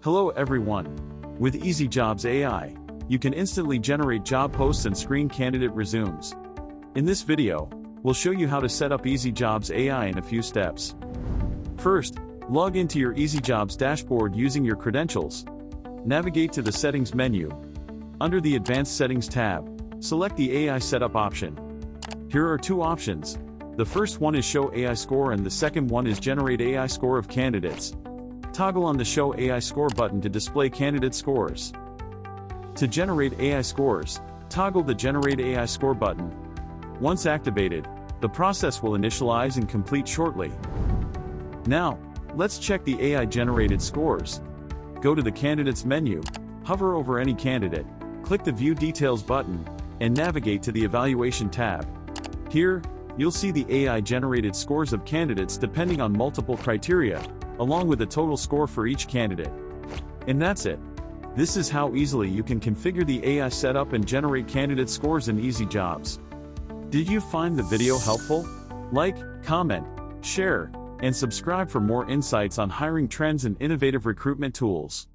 Hello everyone. With easy.jobs AI, you can instantly generate job posts and screen candidate resumes. In this video, we'll show you how to set up easy.jobs AI in a few steps. First, log into your easy.jobs dashboard using your credentials. Navigate to the Settings menu. Under the Advanced Settings tab, select the AI Setup option. Here are two options. The first one is Show AI Score and the second one is Generate AI Score of Candidates. Toggle on the Show AI Score button to display candidate scores. To generate AI scores, toggle the Generate AI Score button. Once activated, the process will initialize and complete shortly. Now, let's check the AI-generated scores. Go to the Candidates menu, hover over any candidate, click the View Details button, and navigate to the Evaluation tab. Here, you'll see the AI-generated scores of candidates depending on multiple criteria, along with the total score for each candidate. And that's it. This is how easily you can configure the AI setup and generate candidate scores in easy.jobs. Did you find the video helpful? Like, comment, share, and subscribe for more insights on hiring trends and innovative recruitment tools.